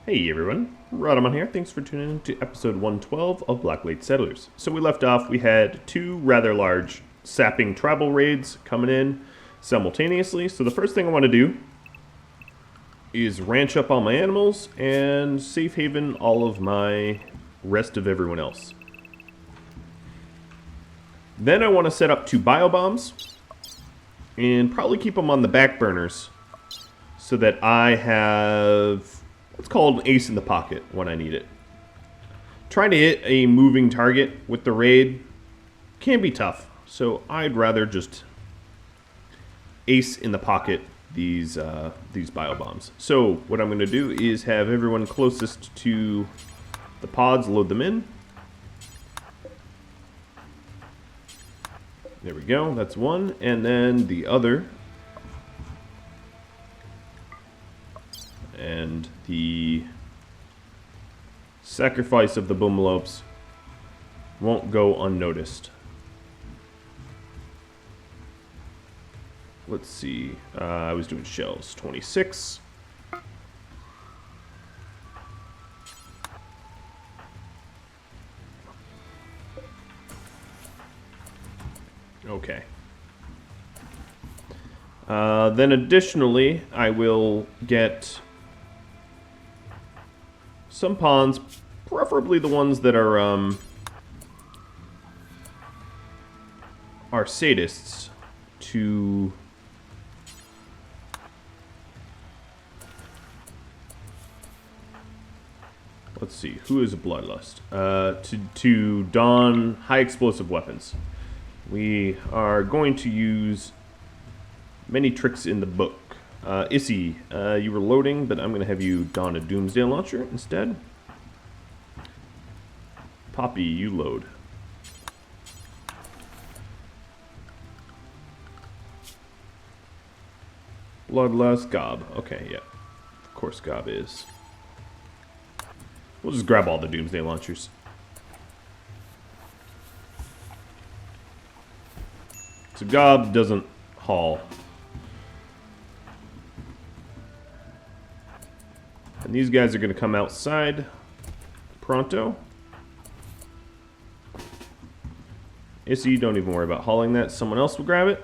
Hey everyone, Rhadamant here. Thanks for tuning in to episode 112 of Blacklake Settlers. So we left off, we had two rather large sapping tribal raids coming in simultaneously. So the first thing I want to do is ranch up all my animals and safe haven all of my rest of everyone else. Then I want to set up two biobombs and probably keep them on the back burners so that I have what's called an ace in the pocket when I need it. Trying to hit a moving target with the raid can be tough, so I'd rather just ace in the pocket these biobombs. So what I'm going to do is have everyone closest to the pods load them in. There we go, that's one, and then the other. And the sacrifice of the boomlopes won't go unnoticed. Let's see. I was doing shells. 26. Okay. Then additionally, I will get some pawns, preferably the ones that are sadists, to let's see, who is a bloodlust? To don high explosive weapons. We are going to use many tricks in the book. Issy, you were loading, but I'm going to have you don a Doomsday Launcher instead. Poppy, you load. Bloodlust, Gob. Okay, yeah. Of course Gob is. We'll just grab all the Doomsday Launchers. So Gob doesn't haul. And these guys are going to come outside pronto. Issy, don't even worry about hauling that. Someone else will grab it.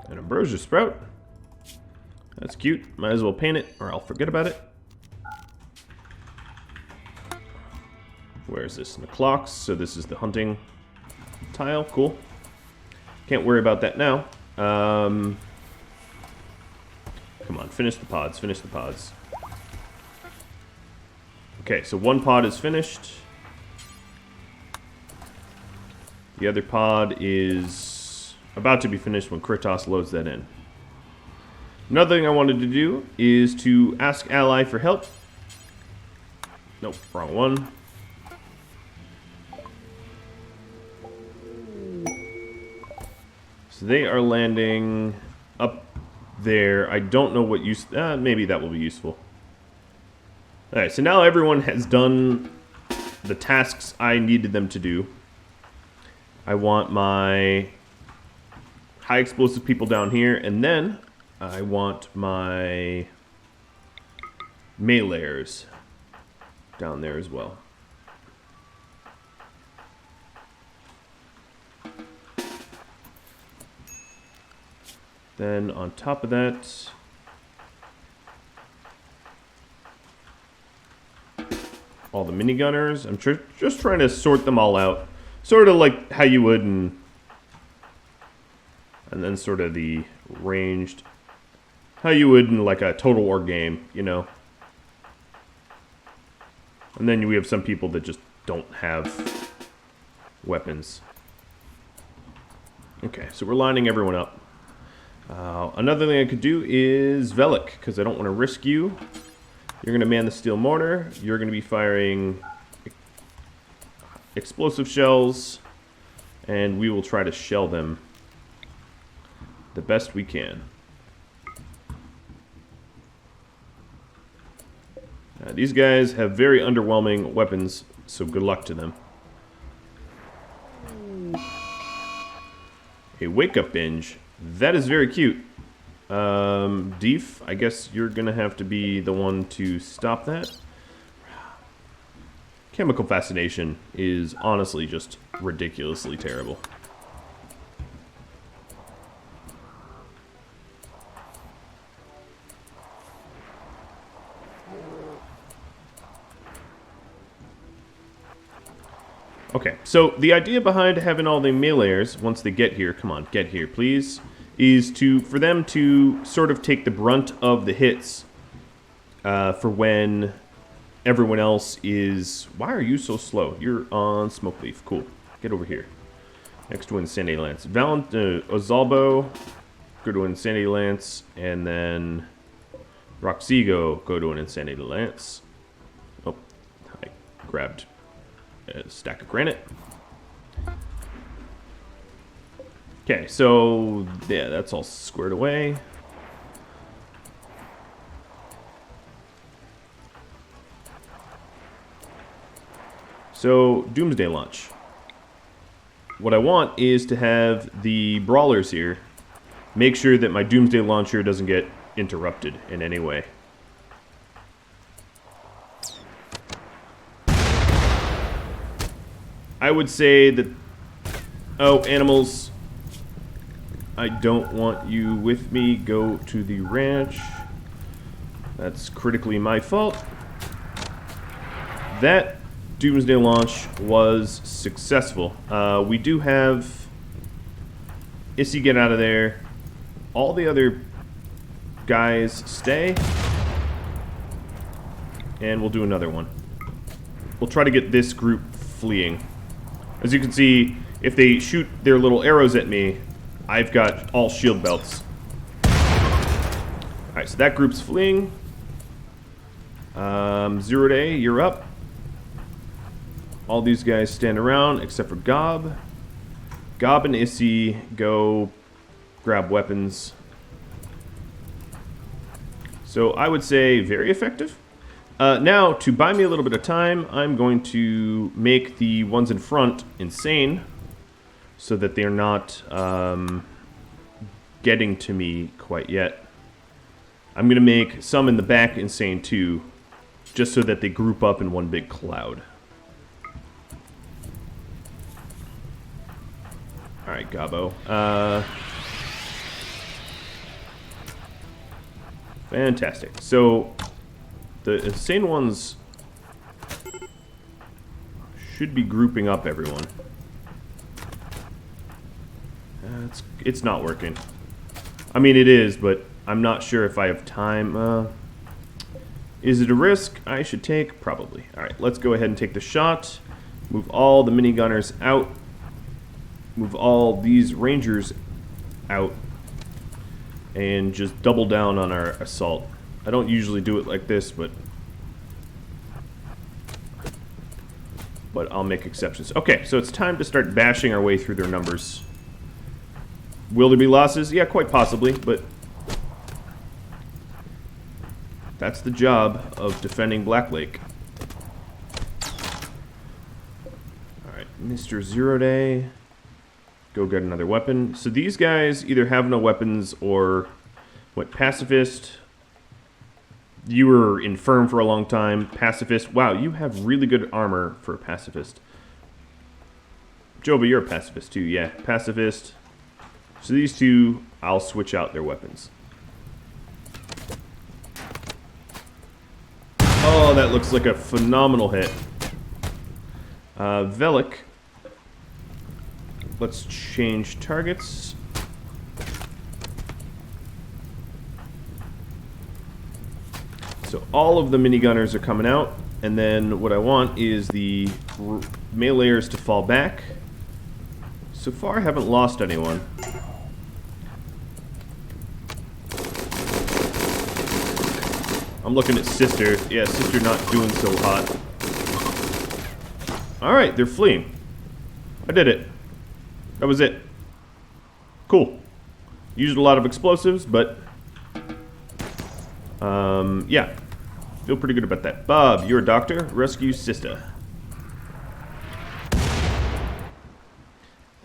An ambrosia sprout. That's cute. Might as well paint it or I'll forget about it. Where is this? In the clocks. So this is the hunting tile. Cool. Can't worry about that now. Come on, finish the pods. Finish the pods. Okay, so one pod is finished. The other pod is about to be finished when Kritos loads that in. Another thing I wanted to do is to ask ally for help. Nope, wrong one. So they are landing up there. I don't know what use... maybe that will be useful. Alright, so now everyone has done the tasks I needed them to do. I want my high explosive people down here, and then I want my meleeers down there as well. Then on top of that, all the minigunners. I'm just trying to sort them all out. Sort of like how you would and then sort of the ranged, how you would in like a Total War game, you know. And then we have some people that just don't have weapons. Okay, so we're lining everyone up. Another thing I could do is Velik, because I don't want to risk you. You're going to man the steel mortar. You're going to be firing explosive shells, and we will try to shell them the best we can. These guys have very underwhelming weapons, so good luck to them. A wake-up binge. That is very cute. Deef, I guess you're gonna have to be the one to stop that. Chemical fascination is honestly just ridiculously terrible. Okay, so the idea behind having all the meleeers, once they get here, come on, get here, please, is for them to sort of take the brunt of the hits for when everyone else is... Why are you so slow? You're on Smoke Leaf. Cool. Get over here. Next to Insanity Lance. Ozalbo, go to an Insanity Lance, and then Roxigo, go to an Insanity Lance. Oh, I grabbed a stack of granite. Okay, so yeah, that's all squared away. So, Doomsday Launch. What I want is to have the brawlers here make sure that my Doomsday Launcher doesn't get interrupted in any way. I would say that... Oh, animals. I don't want you with me. Go to the ranch. That's critically my fault. That Doomsday Launch was successful. We do have Issy get out of there. All the other guys stay. And we'll do another one. We'll try to get this group fleeing. As you can see, if they shoot their little arrows at me, I've got all shield belts. Alright, so that group's fleeing. Zero Day, you're up. All these guys stand around except for Gob. Gob and Issy go grab weapons. So I would say very effective. Now, to buy me a little bit of time, I'm going to make the ones in front insane so that they're not getting to me quite yet. I'm going to make some in the back insane too, just so that they group up in one big cloud. Alright, Gabo. Fantastic. So, the insane ones should be grouping up everyone. It's not working. I mean, it is, but I'm not sure if I have time. Is it a risk I should take? Probably. Alright, let's go ahead and take the shot. Move all the minigunners out. Move all these rangers out. And just double down on our assault. I don't usually do it like this, but I'll make exceptions. Okay, so it's time to start bashing our way through their numbers. Will there be losses? Yeah, quite possibly, but that's the job of defending Black Lake. Alright, Mr. Zero Day. Go get another weapon. So these guys either have no weapons or... What, Pacifist? You were infirm for a long time. Pacifist. Wow, you have really good armor for a Pacifist. Joba, you're a Pacifist too. Yeah, Pacifist. So these two, I'll switch out their weapons. Oh, that looks like a phenomenal hit. Velik. Let's change targets. So all of the minigunners are coming out, and then what I want is the meleeers to fall back. So far I haven't lost anyone. I'm looking at Sister. Yeah, Sister not doing so hot. Alright, they're fleeing. I did it. That was it. Cool. Used a lot of explosives, but... yeah. Feel pretty good about that. Bob, you're a doctor. Rescue Sister.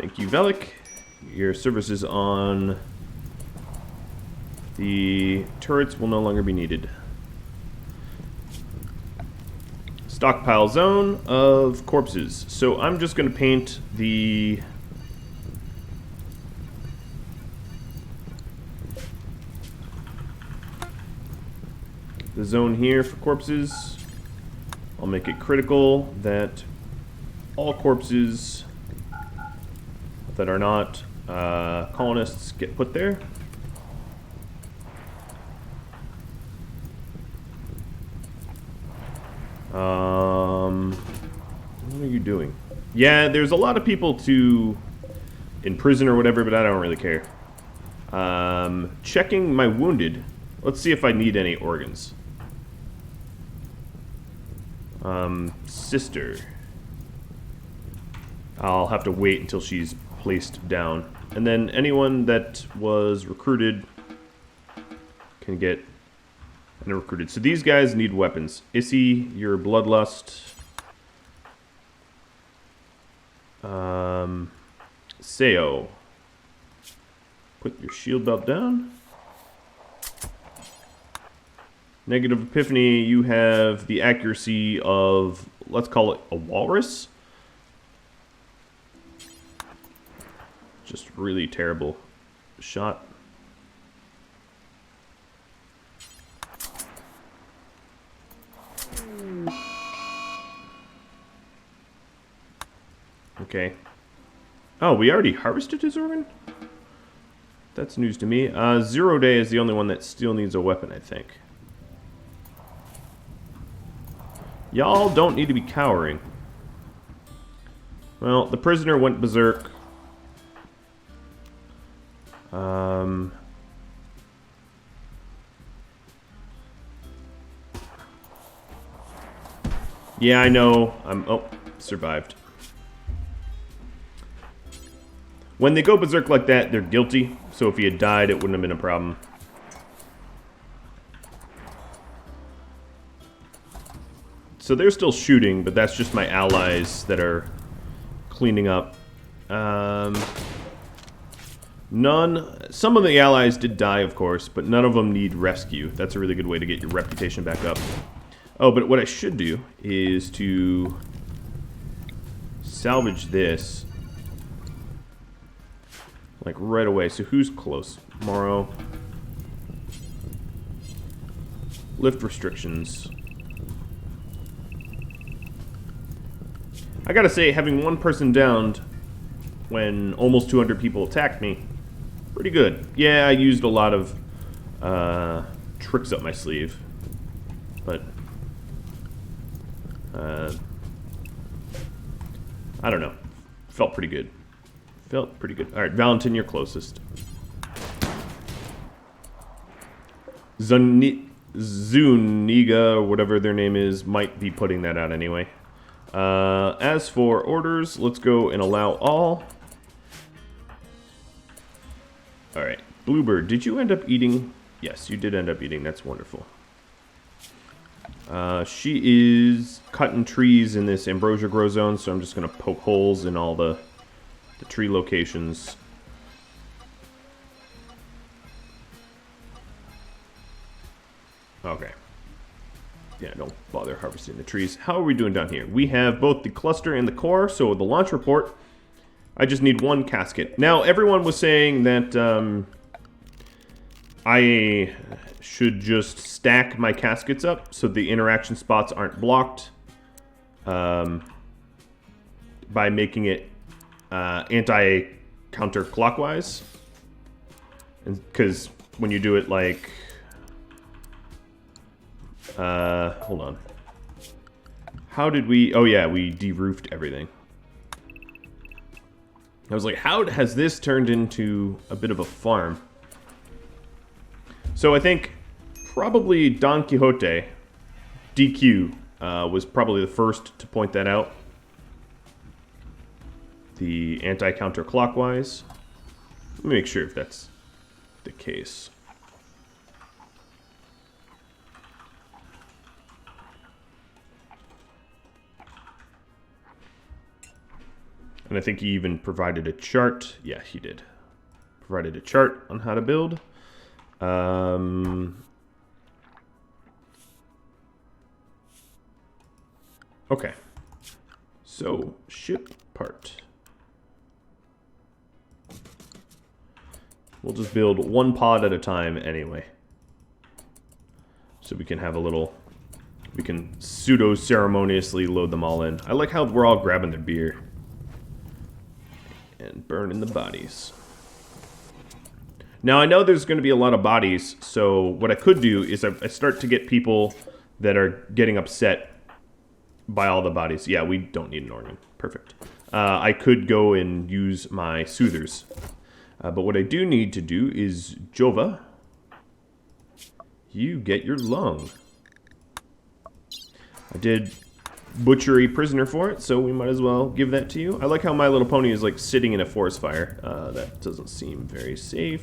Thank you, Velik. Your services on the turrets will no longer be needed. Stockpile zone of corpses. So I'm just going to paint the zone here for corpses. I'll make it critical that all corpses that are not colonists get put there. What are you doing? Yeah, there's a lot of people in prison or whatever, but I don't really care. Checking my wounded. Let's see if I need any organs. Sister. I'll have to wait until she's placed down. And then anyone that was recruited can get recruited. So these guys need weapons. Issy, your bloodlust. Seo. Put your shield belt down. Negative Epiphany, you have the accuracy of, let's call it a walrus. Just really terrible shot. Okay. Oh, we already harvested his organ? That's news to me. 0 Day is the only one that still needs a weapon, I think. Y'all don't need to be cowering. Well, the prisoner went berserk. Yeah, I know. Oh, survived. When they go berserk like that, they're guilty. So if he had died, it wouldn't have been a problem. So they're still shooting, but that's just my allies that are cleaning up. Some of the allies did die, of course, but none of them need rescue. That's a really good way to get your reputation back up. Oh, but what I should do is to salvage this, like, right away. So who's close? Morrow. Lift restrictions. I gotta say, having one person downed when almost 200 people attacked me, pretty good. Yeah, I used a lot of tricks up my sleeve, but I don't know. Felt pretty good. Felt pretty good. All right, Valentin, you're closest. Zuniga, or whatever their name is, might be putting that out anyway. As for orders, let's go and allow all. Alright, Bluebird, did you end up eating? Yes, you did end up eating. That's wonderful. She is cutting trees in this ambrosia grow zone, so I'm just going to poke holes in all the tree locations. Okay. Yeah, don't bother harvesting the trees. How are we doing down here? We have both the cluster and the core, so the launch report, I just need one casket. Now, everyone was saying that I should just stack my caskets up so the interaction spots aren't blocked by making it anti-counterclockwise. Because when you do it like... hold on. How did we... Oh yeah, we de-roofed everything. I was like, how has this turned into a bit of a farm? So I think probably Don Quixote, DQ, was probably the first to point that out. The anti-counterclockwise. Let me make sure if that's the case. And I think he even provided a chart. Yeah, he did. Provided a chart on how to build. Okay. So, ship part. We'll just build one pod at a time anyway. So we can have a little... We can pseudo-ceremoniously load them all in. I like how we're all grabbing their beer. And burning the bodies. Now, I know there's going to be a lot of bodies, so what I could do is I start to get people that are getting upset by all the bodies. Yeah, we don't need an organ. Perfect. I could go and use my soothers. But what I do need to do is, Jova, you get your lung. I did butcher a prisoner for it, so we might as well give that to you. I like how My Little Pony is like sitting in a forest fire. That doesn't seem very safe.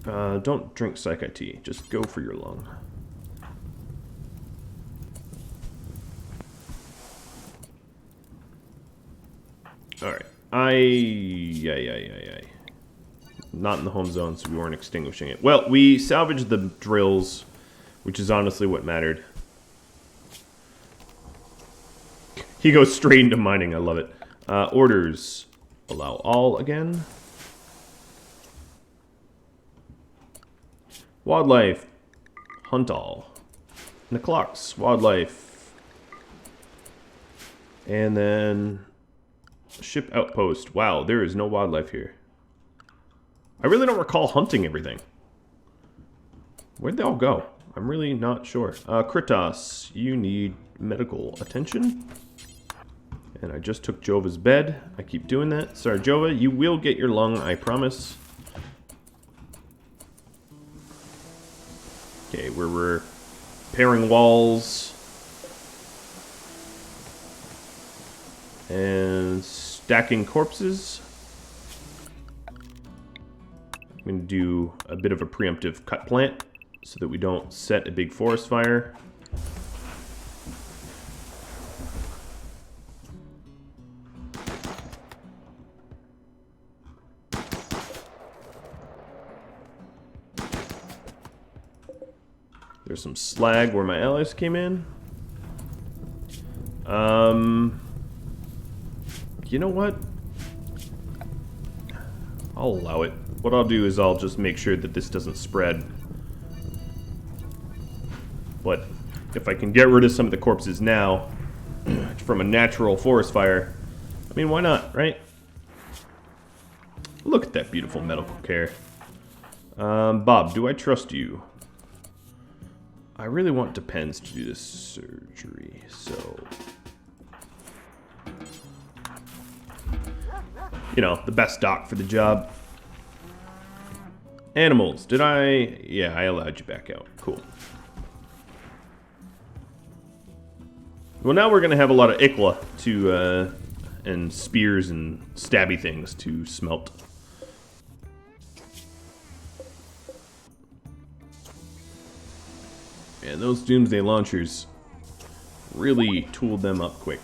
Yeah. Don't drink Psychi tea. Just go for your lung. Alright. Not in the home zone, so we weren't extinguishing it. Well, we salvaged the drills, which is honestly what mattered. He goes straight into mining. I love it. Orders. Allow all again. Wildlife. Hunt all. And the clocks. Wildlife. And then... Ship outpost. Wow, there is no wildlife here. I really don't recall hunting everything. Where'd they all go? I'm really not sure. Kritos, you need medical attention. And I just took Jova's bed. I keep doing that. Sorry, Jova, you will get your lung, I promise. Okay, we're repairing walls. And stacking corpses. I'm going to do a bit of a preemptive cut plant so that we don't set a big forest fire. There's some slag where my allies came in. You know what? I'll allow it. What I'll do is I'll just make sure that this doesn't spread. But if I can get rid of some of the corpses now from a natural forest fire, I mean, why not, right? Look at that beautiful medical care. Bob, do I trust you? I really want Depends to do this surgery, so... You know, the best doc for the job. Animals, did I... Yeah, I allowed you back out. Cool. Well, now we're going to have a lot of Ikla to, and spears and stabby things to smelt. And those Doomsday launchers really tooled them up quick.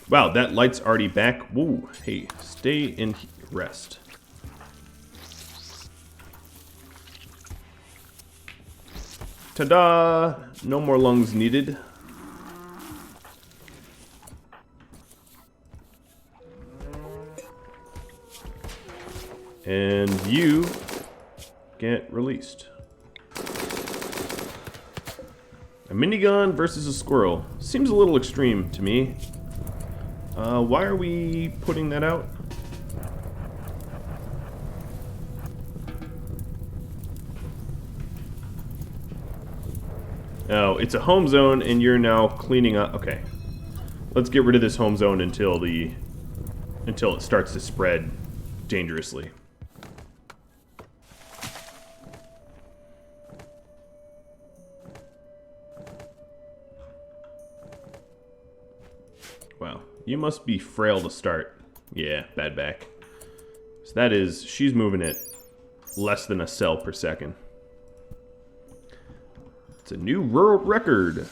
Wow, that light's already back. Whoa, hey, stay in rest. Ta-da! No more lungs needed. And you get released. A minigun versus a squirrel. Seems a little extreme to me. Why are we putting that out? Oh, it's a home zone and you're now cleaning up. Okay. Let's get rid of this home zone until it starts to spread dangerously. Wow. You must be frail to start. Yeah, bad back. So that is, she's moving at less than a cell per second. It's a new world record.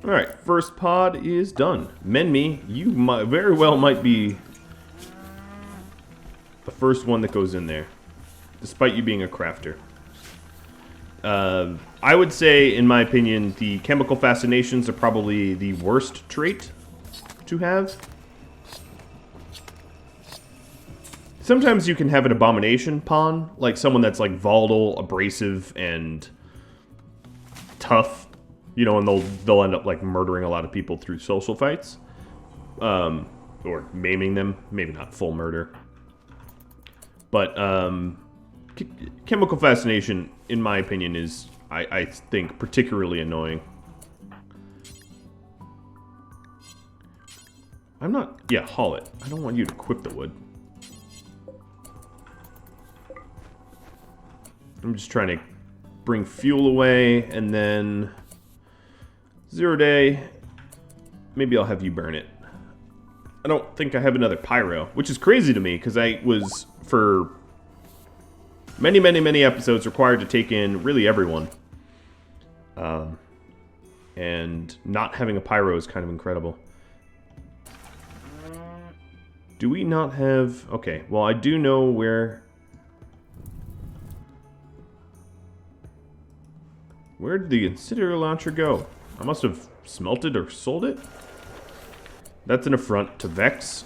Alright, first pod is done. Menme, you very well might be the first one that goes in there, despite you being a crafter. I would say, in my opinion, the chemical fascinations are probably the worst trait to have. Sometimes you can have an abomination pawn, like someone that's like volatile, abrasive, and tough, you know, and they'll end up like murdering a lot of people through social fights, or maiming them. Maybe not full murder, but chemical fascination, in my opinion, is I think particularly annoying. I'm not. Yeah, haul it. I don't want you to equip the wood. I'm just trying to bring fuel away, and then 0 day, maybe I'll have you burn it. I don't think I have another pyro, which is crazy to me, because I was, for many, many, many episodes, required to take in really everyone. And not having a pyro is kind of incredible. Do we not have... Okay, well, I do know where... Where did the incinerator launcher go? I must have smelted or sold it? That's an affront to Vex.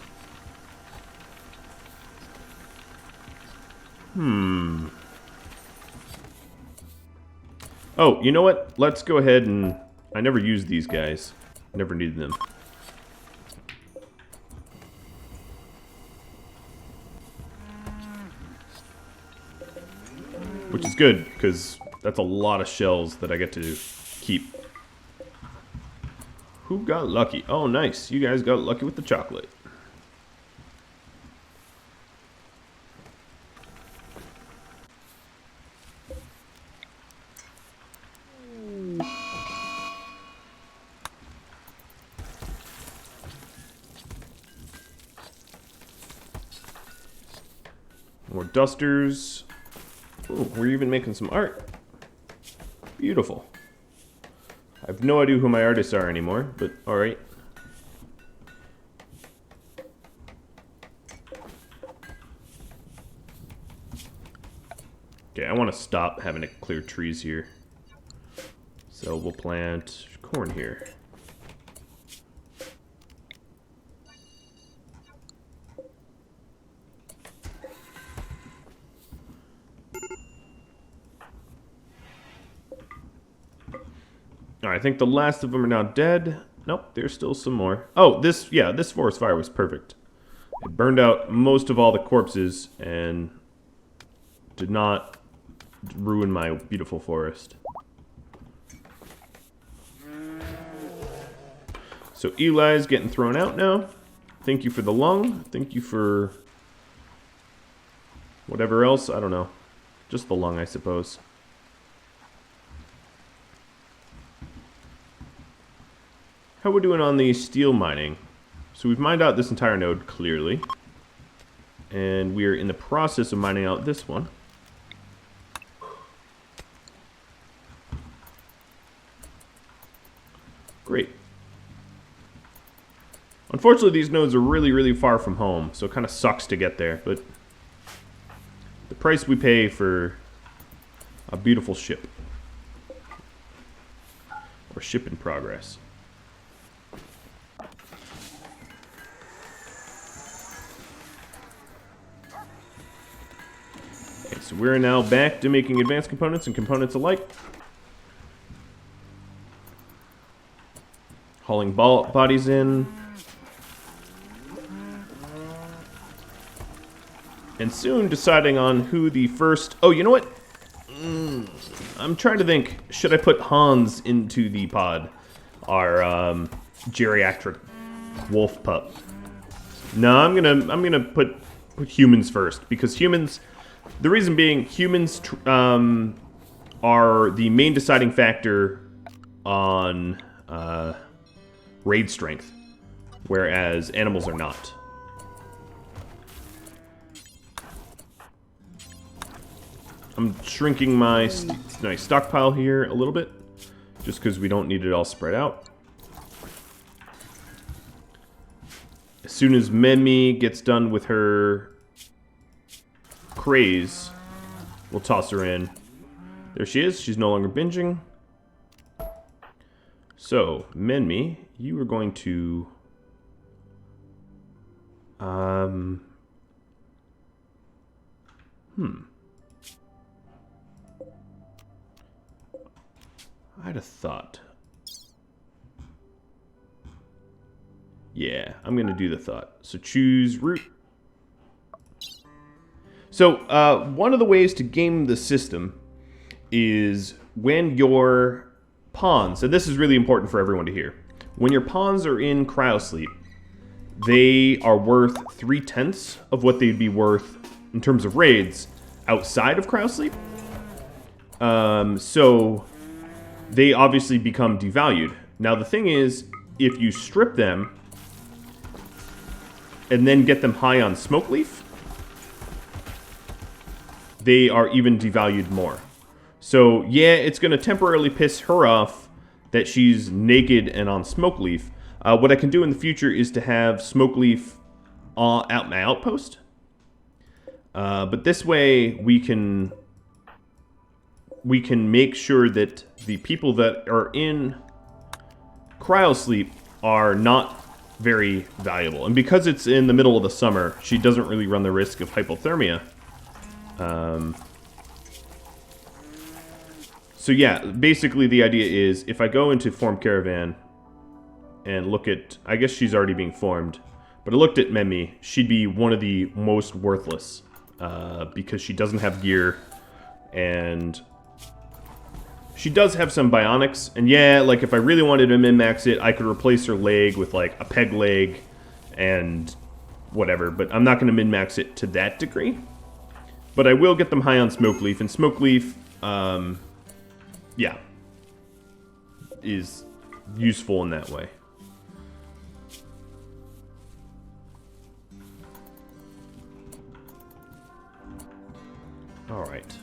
Oh, you know what? Let's go ahead and... I never used these guys. Never needed them. Which is good, because that's a lot of shells that I get to keep. Who got lucky? Oh, nice. You guys got lucky with the chocolate. More dusters. Ooh, we're even making some art. Beautiful. I have no idea who my artists are anymore, but alright. Okay, I want to stop having to clear trees here. So we'll plant corn here. I think the last of them are now dead. Nope, there's still some more. Oh, this forest fire was perfect. It burned out most of all the corpses and did not ruin my beautiful forest. So Eli's getting thrown out now. Thank you for the lung. Thank you for whatever else. I don't know. Just the lung, I suppose. How we're doing on the steel mining. So we've mined out this entire node, clearly. And we are in the process of mining out this one. Great. Unfortunately, these nodes are really, really far from home, so it kind of sucks to get there, but the price we pay for a beautiful ship. Or ship in progress. So we're now back to making advanced components and components alike. Hauling bodies in. And soon deciding on who the first... Oh, you know what? I'm trying to think. Should I put Hans into the pod? Our geriatric wolf pup. No, I'm gonna put humans first, because humans... The reason being, humans are the main deciding factor on raid strength, whereas animals are not. I'm shrinking my stockpile here a little bit, just because we don't need it all spread out. soon as Memi gets done with her craze, we'll toss her in. There she is. She's no longer binging. So, Memi, you are going to... I had a thought. Yeah, I'm going to do the thought. So choose root. So one of the ways to game the system is when your pawns, and this is really important for everyone to hear, when your pawns are in cryosleep, they are worth 3/10 of what they'd be worth in terms of raids outside of cryosleep. So they obviously become devalued. Now the thing is, if you strip them and then get them high on smoke leaf, they are even devalued more. So yeah, it's going to temporarily piss her off that she's naked and on smoke leaf. What I can do in the future is to have smoke leaf at my outpost. But this way we can make sure that the people that are in cryosleep are not very valuable. And because it's in the middle of the summer, she doesn't really run the risk of hypothermia. So yeah, basically the idea is if I go into Form Caravan and look at... I guess she's already being formed. But I looked at Memi. She'd be one of the most worthless. Because she doesn't have gear. And... she does have some bionics, and yeah, like if I really wanted to min-max it, I could replace her leg with like a peg leg and whatever, but I'm not going to min-max it to that degree. But I will get them high on Smoke Leaf, and Smoke Leaf, yeah, is useful in that way. Alright.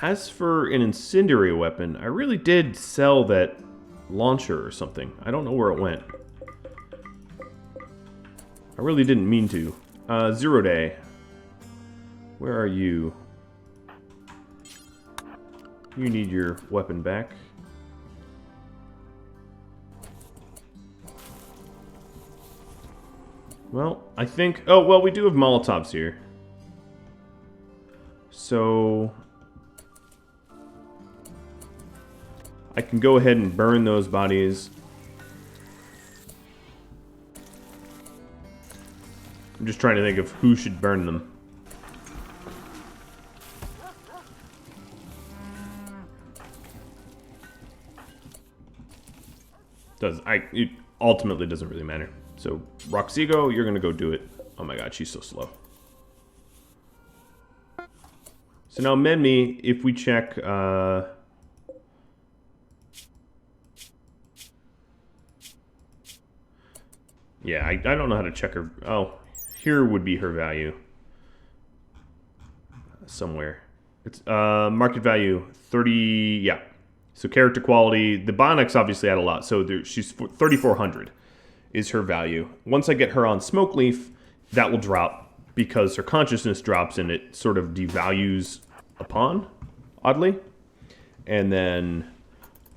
As for an incendiary weapon, I really did sell that launcher or something. I don't know where it went. I really didn't mean to. Zero Day. Where are you? You need your weapon back. Well, I think... oh, well, we do have Molotovs here. So... I can go ahead and burn those bodies. I'm just trying to think of who should burn them. It ultimately doesn't really matter. So, Roxigo, you're gonna go do it. Oh my god, she's so slow. So now Menmi, if we check, yeah, I don't know how to check her. Oh, here would be her value. Somewhere. It's market value 30, yeah. So character quality, the Bionics obviously add a lot. So she's 3,400 is her value. Once I get her on Smoke Leaf, that will drop because her consciousness drops and it sort of devalues a pawn, oddly. And then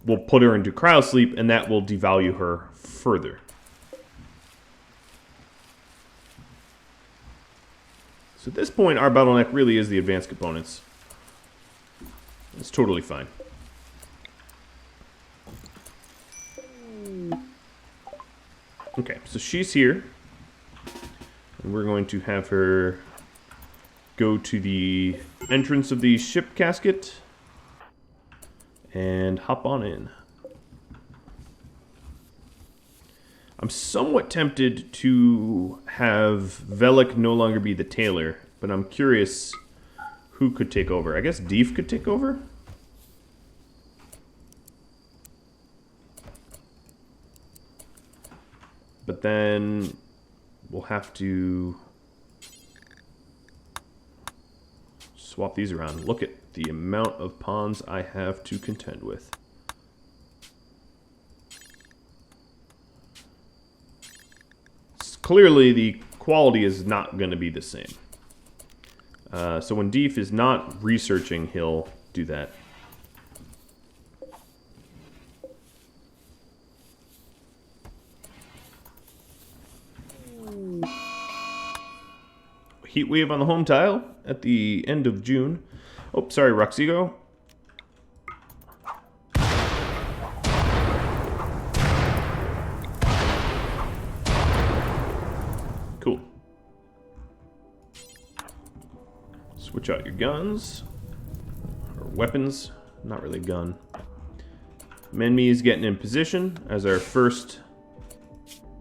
we'll put her into Cryosleep and that will devalue her further. So at this point, our bottleneck really is the advanced components. It's totally fine. Okay, so she's here. And we're going to have her go to the entrance of the ship casket and hop on in. I'm somewhat tempted to have Velik no longer be the tailor, but I'm curious who could take over. I guess Deef could take over? But then we'll have to swap these around. Look at the amount of pawns I have to contend with. clearly the quality is not going to be the same. So when Deef is not researching, he'll do that. Heat wave on the home tile at the end of June. Oh, sorry, Roxigo. Cool. Switch out your guns. Or weapons. Not really a gun. Menmi is getting in position as our first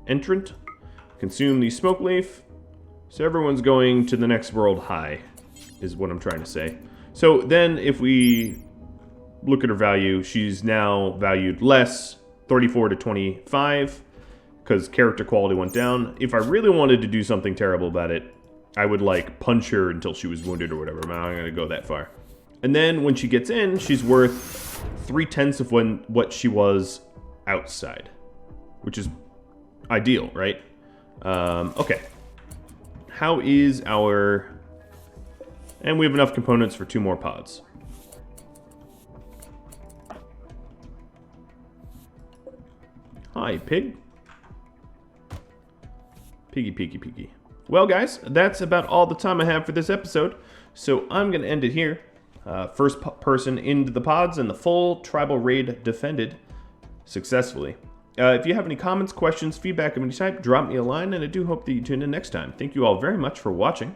entrant. Consume the smoke leaf. So everyone's going to the next world high, is what I'm trying to say. So then if we look at her value, she's now valued less, 34 to 25, because character quality went down. If I really wanted to do something terrible about it, I would like punch her until she was wounded or whatever. I'm not going to go that far. And then when she gets in, she's worth 3/10 of what she was outside, which is ideal, right? Okay. How is our... And we have enough components for 2 more pods. Hi, pig. Piggy, piggy, piggy. Well, guys, that's about all the time I have for this episode. So I'm going to end it here. First person into the pods and the full tribal raid defended successfully. If you have any comments, questions, feedback of any type, drop me a line, and I do hope that you tune in next time. Thank you all very much for watching.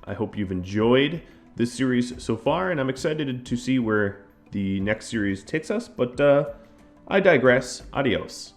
I hope you've enjoyed this series so far, and I'm excited to see where the next series takes us, but I digress. Adios.